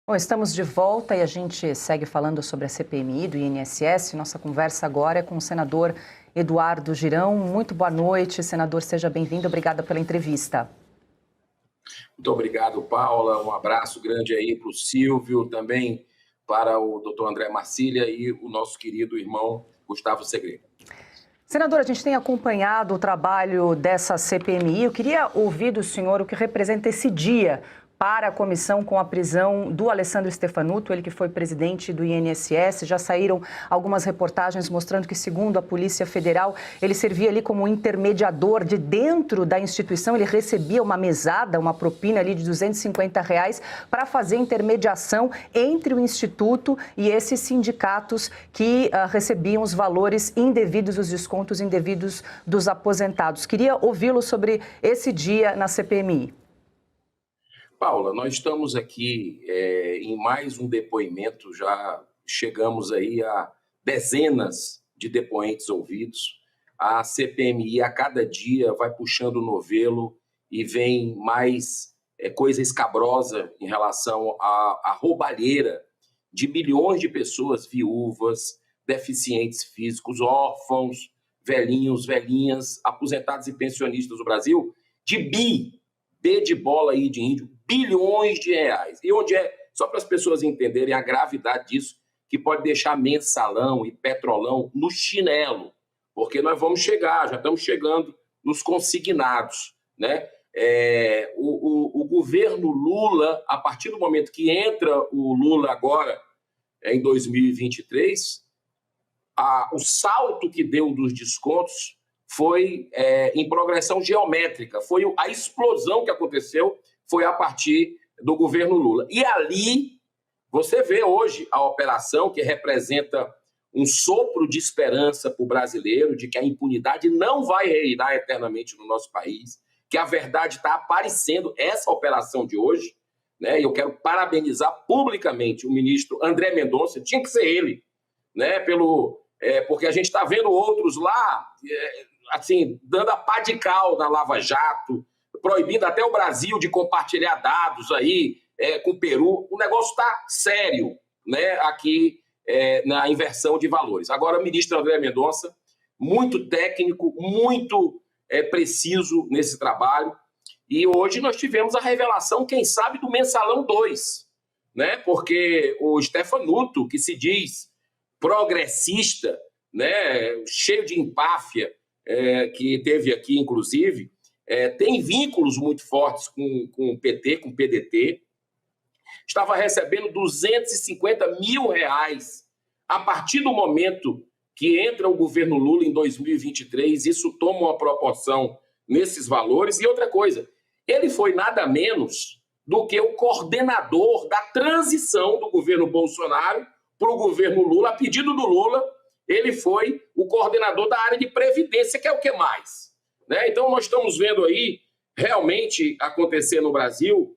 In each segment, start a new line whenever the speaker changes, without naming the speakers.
Bom, estamos de volta e a gente segue falando sobre a CPMI do INSS. Nossa conversa agora é com o senador Eduardo Girão. Muito boa noite, senador, seja bem-vindo. Obrigada pela entrevista.
Muito obrigado, Paula. Um abraço grande aí para o Silvio, também para o doutor André Marcília e o nosso querido irmão Gustavo Segredo.
Senador, a gente tem acompanhado o trabalho dessa CPMI. Eu queria ouvir do senhor o que representa esse dia para a comissão com a prisão do Alessandro Stefanuto, ele que foi presidente do INSS. Já saíram algumas reportagens mostrando que, segundo a Polícia Federal, ele servia ali como intermediador de dentro da instituição. Ele recebia uma mesada, uma propina ali de R$250 para fazer intermediação entre o Instituto e esses sindicatos que recebiam os valores indevidos, os descontos indevidos dos aposentados. Queria ouvi-lo sobre esse dia na CPMI.
Paula, nós estamos aqui em mais um depoimento, já chegamos aí a dezenas de depoentes ouvidos. A CPMI a cada dia vai puxando o novelo e vem mais coisa escabrosa em relação à roubalheira de milhões de pessoas viúvas, deficientes físicos, órfãos, velhinhos, velhinhas, aposentados e pensionistas do Brasil, de B de bola aí de índio, bilhões de reais. E onde só para as pessoas entenderem a gravidade disso, que pode deixar mensalão e petrolão no chinelo, porque nós vamos chegar, já estamos chegando nos consignados, né? O governo Lula, a partir do momento que entra o Lula agora, em 2023, o salto que deu dos descontos foi em progressão geométrica, foi a explosão que aconteceu, foi a partir do governo Lula. E ali, você vê hoje a operação que representa um sopro de esperança para o brasileiro, de que a impunidade não vai reinar eternamente no nosso país, que a verdade está aparecendo, essa operação de hoje, né? E eu quero parabenizar publicamente o ministro André Mendonça, tinha que ser ele, né? Porque a gente está vendo outros lá, assim, dando a pá de cal na Lava Jato, proibindo até o Brasil de compartilhar dados aí com o Peru. O negócio está sério, né, aqui na inversão de valores. Agora, o ministro André Mendonça, muito técnico, muito preciso nesse trabalho. E hoje nós tivemos a revelação, quem sabe, do Mensalão 2, né? Porque o Stefanuto, que se diz progressista, né, cheio de empáfia, que teve aqui, inclusive, tem vínculos muito fortes com o PT, com o PDT, estava recebendo R$250 mil a partir do momento que entra o governo Lula em 2023, isso toma uma proporção nesses valores. E outra coisa, ele foi nada menos do que o coordenador da transição do governo Bolsonaro para o governo Lula. A pedido do Lula, ele foi o coordenador da área de previdência, que é o que mais? Né? Então, nós estamos vendo aí, realmente, acontecer no Brasil,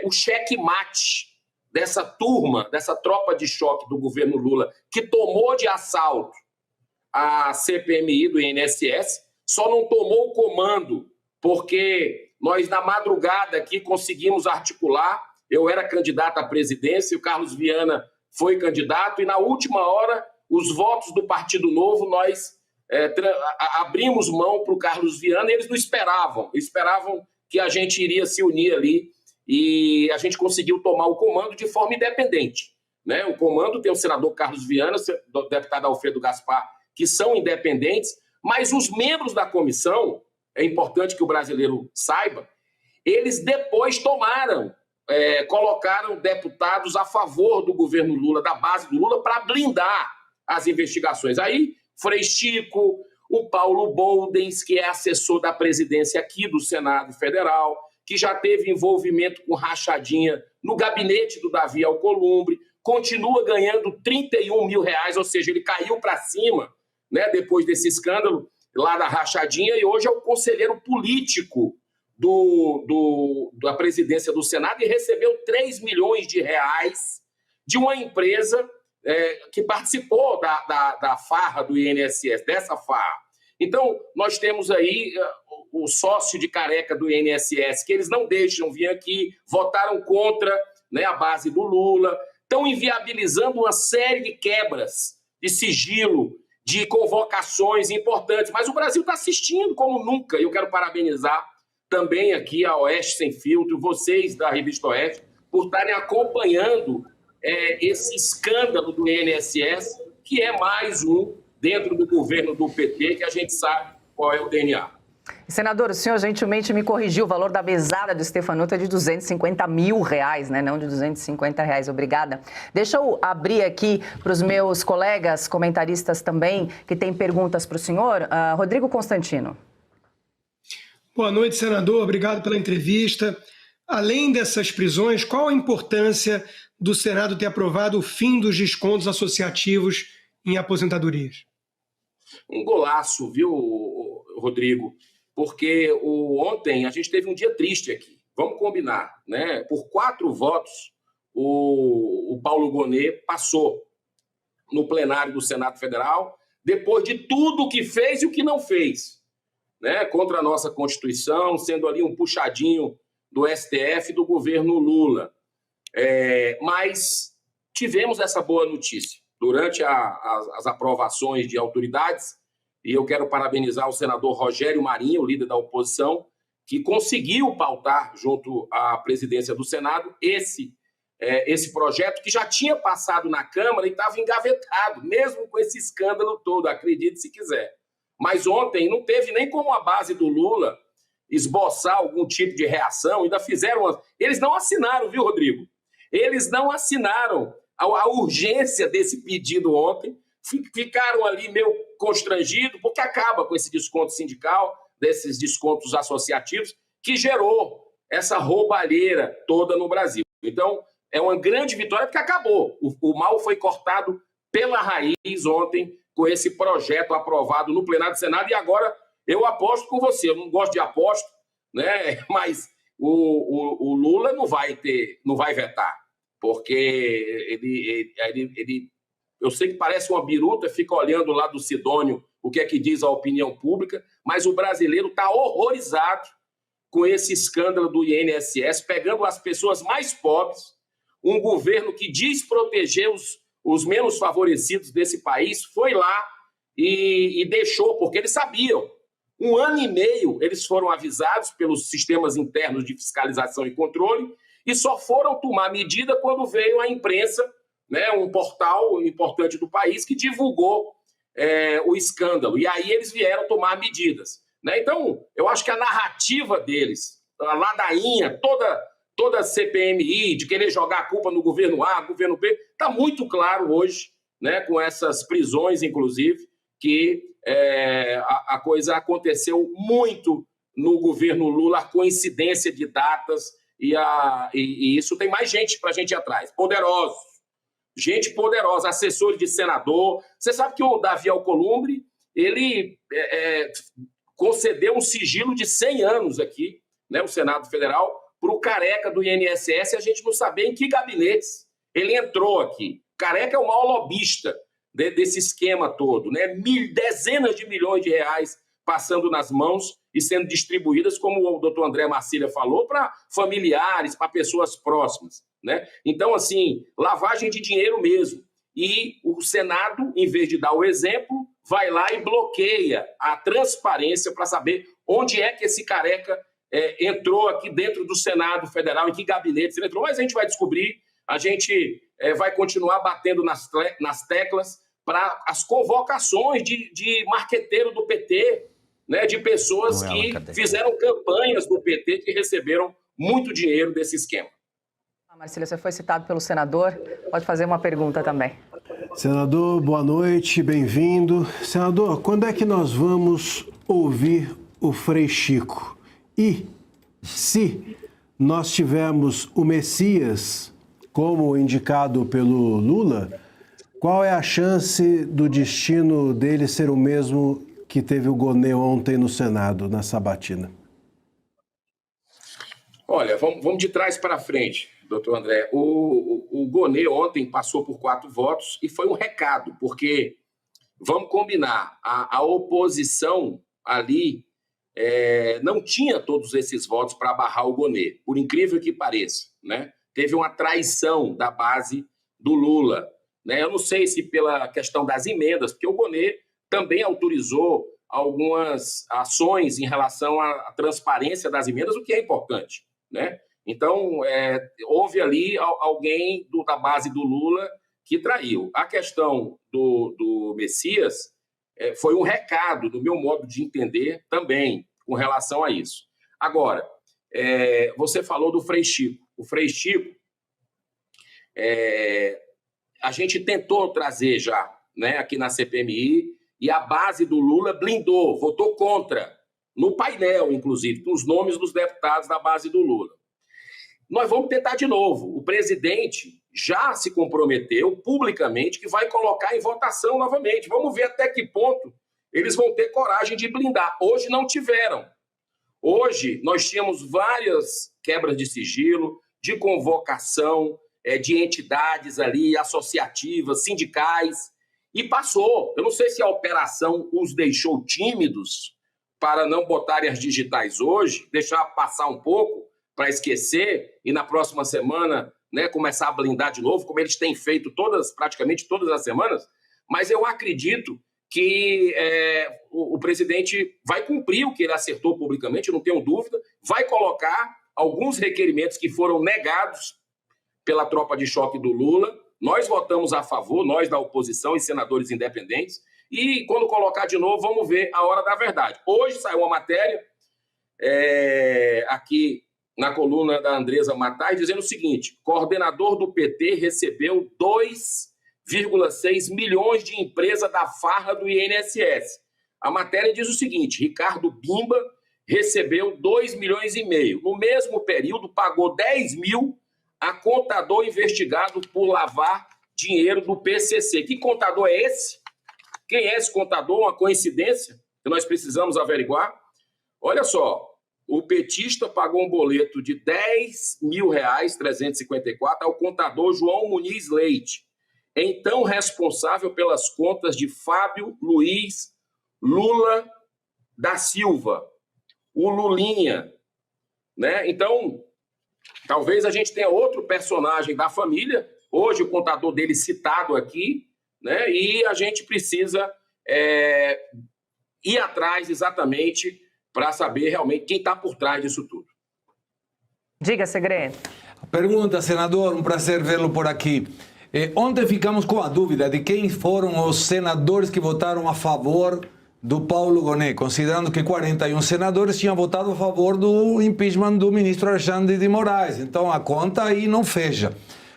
o checkmate dessa turma, dessa tropa de choque do governo Lula, que tomou de assalto a CPMI do INSS, só não tomou o comando, porque nós, na madrugada aqui, conseguimos articular. Eu era candidato à presidência, o Carlos Viana foi candidato, e na última hora, os votos do Partido Novo, nós abrimos mão para o Carlos Viana, e eles não esperavam que a gente iria se unir ali, e a gente conseguiu tomar o comando de forma independente, né? O comando tem o senador Carlos Viana, o deputado Alfredo Gaspar, que são independentes, mas os membros da comissão, é importante que o brasileiro saiba, eles depois colocaram deputados a favor do governo Lula, da base do Lula, para blindar as investigações. Aí, Frei Chico, o Paulo Boldens, que é assessor da presidência aqui do Senado Federal, que já teve envolvimento com rachadinha no gabinete do Davi Alcolumbre, continua ganhando R$31 mil, ou seja, ele caiu para cima, né, depois desse escândalo lá da rachadinha, e hoje é o conselheiro político da presidência do Senado e recebeu R$3 milhões de uma empresa que participou da farra do INSS, dessa farra. Então, nós temos aí o sócio de careca do INSS, que eles não deixam vir aqui, votaram contra né, a base do Lula, estão inviabilizando uma série de quebras de sigilo, de convocações importantes, mas o Brasil está assistindo como nunca. Eu quero parabenizar também aqui a Oeste Sem Filtro, vocês da Revista Oeste, por estarem acompanhando esse escândalo do INSS, que é mais um dentro do governo do PT, que a gente sabe qual é o DNA.
Senador, o senhor gentilmente me corrigiu, o valor da mesada do Stefanuto é de R$250 mil, né? Não de R$250. Obrigada. Deixa eu abrir aqui para os meus colegas comentaristas também, que têm perguntas para o senhor. Rodrigo Constantino.
Boa noite, senador. Obrigado pela entrevista. Além dessas prisões, qual a importância do Senado ter aprovado o fim dos descontos associativos em aposentadorias?
Um golaço, viu, Rodrigo? Porque ontem a gente teve um dia triste aqui. Vamos combinar, né? Por 4 votos, o Paulo Gonet passou no plenário do Senado Federal, depois de tudo o que fez e o que não fez, né? Contra a nossa Constituição, sendo ali um puxadinho do STF e do governo Lula. Mas tivemos essa boa notícia durante as aprovações de autoridades, e eu quero parabenizar o senador Rogério Marinho, líder da oposição, que conseguiu pautar junto à presidência do Senado esse projeto que já tinha passado na Câmara e estava engavetado, mesmo com esse escândalo todo, acredite se quiser. Mas ontem não teve nem como a base do Lula esboçar algum tipo de reação, ainda fizeram... Eles não assinaram, viu, Rodrigo? Eles não assinaram a urgência desse pedido ontem, ficaram ali meio constrangidos, porque acaba com esse desconto sindical, desses descontos associativos, que gerou essa roubalheira toda no Brasil. Então, é uma grande vitória, porque acabou. O mal foi cortado pela raiz ontem, com esse projeto aprovado no plenário do Senado, e agora eu aposto com você. Eu não gosto de aposto, né? Mas o Lula não vai vetar, porque ele eu sei que parece uma biruta, fica olhando lá do Sidônio o que é que diz a opinião pública, mas o brasileiro está horrorizado com esse escândalo do INSS, pegando as pessoas mais pobres, um governo que diz proteger os menos favorecidos desse país, foi lá e deixou, porque eles sabiam. 1 ano e meio eles foram avisados pelos sistemas internos de fiscalização e controle e só foram tomar medida quando veio a imprensa, né, um portal importante do país que divulgou o escândalo. E aí eles vieram tomar medidas, né? Então, eu acho que a narrativa deles, a ladainha, toda a CPMI, de querer jogar a culpa no governo A, governo B, está muito claro hoje, né, com essas prisões, inclusive, que a coisa aconteceu muito no governo Lula, a coincidência de datas, e isso tem mais gente para a gente ir atrás, poderosos. Gente poderosa, assessores de senador. Você sabe que o Davi Alcolumbre, ele concedeu um sigilo de 100 anos aqui, né, o Senado Federal, para o Careca do INSS, e a gente não sabia em que gabinetes ele entrou aqui. Careca é o maior lobista desse esquema todo, né? Dezenas de milhões de reais passando nas mãos e sendo distribuídas, como o doutor André Marcília falou, para familiares, para pessoas próximas, né? Então, assim, lavagem de dinheiro mesmo. E o Senado, em vez de dar o exemplo, vai lá e bloqueia a transparência para saber onde é que esse Careca entrou aqui dentro do Senado Federal, em que gabinete ele entrou. Mas a gente vai descobrir, a gente vai continuar batendo nas teclas para as convocações de marqueteiro do PT, né, de pessoas que fizeram campanhas do PT que receberam muito dinheiro desse esquema.
Marcília, você foi citado pelo senador, pode fazer uma pergunta também.
Senador, boa noite, bem-vindo. Senador, quando é que nós vamos ouvir o Frei Chico? E se nós tivermos o Messias, como indicado pelo Lula, qual é a chance do destino dele ser o mesmo que teve o Gonet ontem no Senado, na sabatina?
Olha, vamos de trás para frente, doutor André. O Gonet ontem passou por 4 votos e foi um recado, porque, vamos combinar, a oposição ali não tinha todos esses votos para barrar o Gonet, por incrível que pareça, né? teve uma traição da base do Lula, né? Eu não sei se pela questão das emendas, porque o Gonê também autorizou algumas ações em relação à transparência das emendas, o que é importante, né? Então, houve ali alguém da base do Lula que traiu. A questão do Messias foi um recado, do meu modo de entender, também, com relação a isso. Agora, você falou do Frei Chico. O Frei Chico, a gente tentou trazer já, né, aqui na CPMI, e a base do Lula blindou, votou contra, no painel, inclusive, com os nomes dos deputados da base do Lula. Nós vamos tentar de novo. O presidente já se comprometeu publicamente que vai colocar em votação novamente. Vamos ver até que ponto eles vão ter coragem de blindar. Hoje não tiveram. Hoje nós tínhamos várias quebras de sigilo, de convocação, de entidades ali, associativas, sindicais, e passou. Eu não sei se a operação os deixou tímidos para não botarem as digitais hoje, deixar passar um pouco, para esquecer e na próxima semana, né, começar a blindar de novo, como eles têm feito praticamente todas as semanas, mas eu acredito que o presidente vai cumprir o que ele acertou publicamente, não tenho dúvida, vai colocar alguns requerimentos que foram negados pela tropa de choque do Lula. Nós votamos a favor, nós da oposição e senadores independentes, e quando colocar de novo, vamos ver a hora da verdade. Hoje saiu uma matéria aqui na coluna da Andresa Matai, dizendo o seguinte: coordenador do PT recebeu 2,6 milhões de empresa da farra do INSS. A matéria diz o seguinte: Ricardo Bimba recebeu 2,5 milhões. No mesmo período, pagou 10 mil a contador investigado por lavar dinheiro do PCC. Que contador é esse? Quem é esse contador? Uma coincidência que nós precisamos averiguar. Olha só, o petista pagou um boleto de R$10.354 ao contador João Muniz Leite, então responsável pelas contas de Fábio Luiz Lula da Silva, o Lulinha, né? Então, talvez a gente tenha outro personagem da família, hoje o contador dele citado aqui, né? E a gente precisa ir atrás exatamente para saber realmente quem está por trás disso tudo.
Diga, Segredo.
Pergunta, senador, um prazer vê-lo por aqui. Ontem ficamos com a dúvida de quem foram os senadores que votaram a favor do Paulo Gonê, considerando que 41 senadores tinham votado a favor do impeachment do ministro Alexandre de Moraes. Então a conta aí não fecha.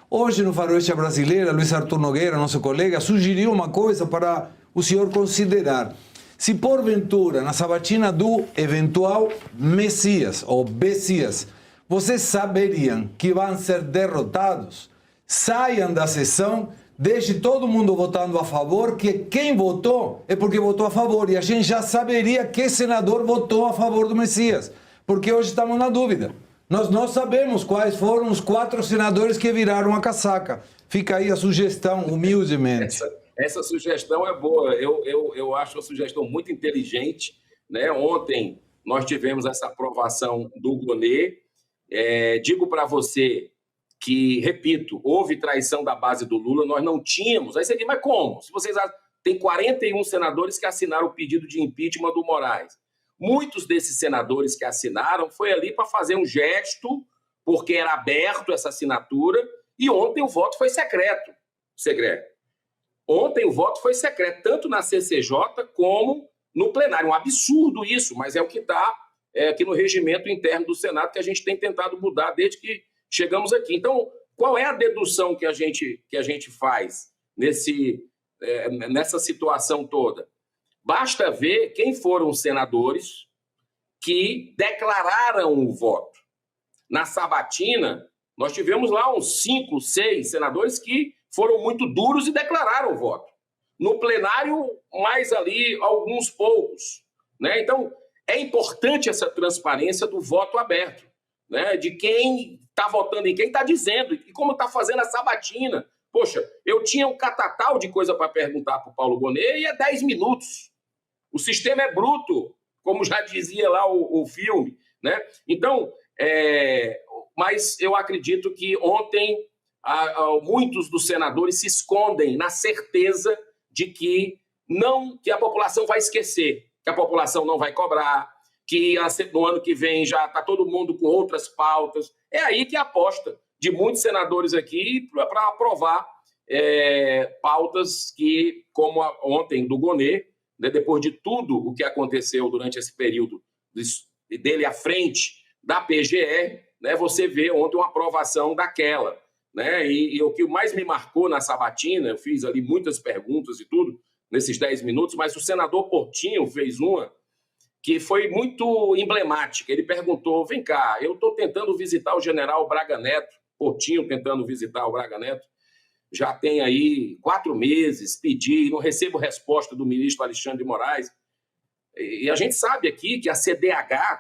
Hoje no Faroeste Brasileira, Luiz Arthur Nogueira, nosso colega, sugeriu uma coisa para o senhor considerar. Se porventura, na sabatina do eventual Messias ou Bessias, vocês saberiam que vão ser derrotados, saiam da sessão, deixe todo mundo votando a favor, que quem votou é porque votou a favor. E a gente já saberia que senador votou a favor do Messias, porque hoje estamos na dúvida. Nós não sabemos quais foram os 4 senadores que viraram a casaca. Fica aí a sugestão, humildemente.
Essa sugestão é boa, eu acho a sugestão muito inteligente, né? Ontem nós tivemos essa aprovação do Gonê. Digo para você que, repito, houve traição da base do Lula, nós não tínhamos. Aí você diz, mas como? Se vocês tem 41 senadores que assinaram o pedido de impeachment do Moraes. Muitos desses senadores que assinaram foi ali para fazer um gesto, porque era aberto essa assinatura, e ontem o voto foi secreto. Ontem o voto foi secreto, tanto na CCJ como no plenário. Um absurdo isso, mas é o que está aqui no regimento interno do Senado, que a gente tem tentado mudar desde que chegamos aqui. Então, qual é a dedução que a gente faz nessa situação toda? Basta ver quem foram os senadores que declararam o voto. Na sabatina, nós tivemos lá uns 5, 6 senadores que foram muito duros e declararam o voto. No plenário, mais ali, alguns poucos, né? Então, é importante essa transparência do voto aberto, né? De quem está votando em quem está dizendo, e como está fazendo a sabatina. Poxa, eu tinha um catatal de coisa para perguntar para o Paulo Gonê e é 10 minutos. O sistema é bruto, como já dizia lá o filme, né? Então, mas eu acredito que ontem muitos dos senadores se escondem na certeza de que a população vai esquecer, que a população não vai cobrar, que no ano que vem já está todo mundo com outras pautas. É aí que a aposta de muitos senadores aqui para aprovar pautas que, como ontem do Gonê, né, depois de tudo o que aconteceu durante esse período dele à frente da PGR, né, você vê ontem uma aprovação daquela. Né? E o que mais me marcou na sabatina, eu fiz ali muitas perguntas e tudo, nesses 10 minutos, mas o senador Portinho fez uma que foi muito emblemática. Ele perguntou, vem cá, eu estou tentando visitar o general Braga Neto, Portinho tentando visitar o Braga Neto, já tem aí 4 meses, pedi, não recebo resposta do ministro Alexandre de Moraes. E a gente sabe aqui que a CDH,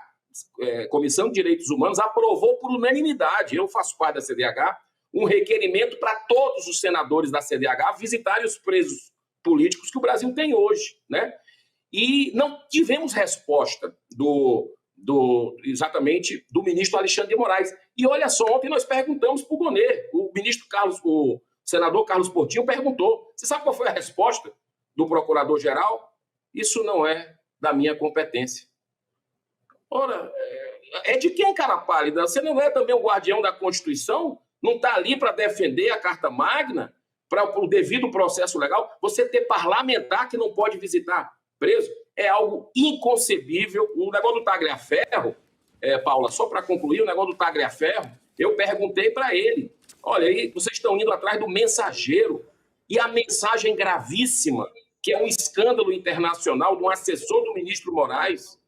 Comissão de Direitos Humanos, aprovou por unanimidade, eu faço parte da CDH, um requerimento para todos os senadores da CDH visitarem os presos políticos que o Brasil tem hoje, né? E não tivemos resposta exatamente do ministro Alexandre de Moraes. E olha só, ontem nós perguntamos para o Gonê, o senador Carlos Portinho perguntou, você sabe qual foi a resposta do procurador-geral? Isso não é da minha competência. Ora, é de quem, cara pálida? Você não é também o guardião da Constituição? Não está ali para defender a Carta Magna, para o devido processo legal? Você ter parlamentar que não pode visitar preso é algo inconcebível. O negócio do Tagliaferro, Paula, só para concluir, o negócio do Tagliaferro, eu perguntei para ele, olha, aí vocês estão indo atrás do mensageiro, e a mensagem gravíssima, que é um escândalo internacional de um assessor do ministro Moraes,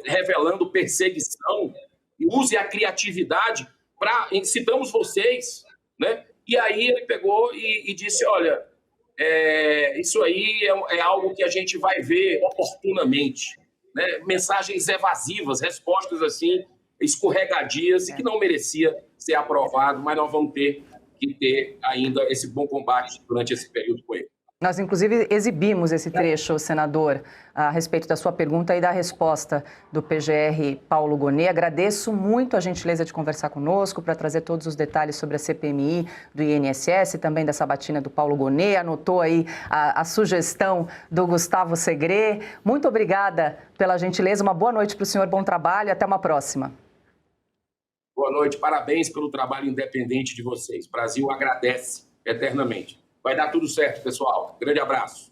revelando perseguição, e use a criatividade citamos vocês, né? E aí ele pegou e disse, olha, isso aí é algo que a gente vai ver oportunamente, né? Mensagens evasivas, respostas assim, escorregadias, e que não merecia ser aprovado, mas nós vamos ter que ter ainda esse bom combate durante esse período com ele.
Nós, inclusive, exibimos esse trecho, senador, a respeito da sua pergunta e da resposta do PGR Paulo Gonê. Agradeço muito a gentileza de conversar conosco para trazer todos os detalhes sobre a CPMI do INSS e também da sabatina do Paulo Gonê. Anotou aí a sugestão do Gustavo Segré. Muito obrigada pela gentileza. Uma boa noite para o senhor, bom trabalho e até uma próxima.
Boa noite, parabéns pelo trabalho independente de vocês. O Brasil agradece eternamente. Vai dar tudo certo, pessoal. Grande abraço.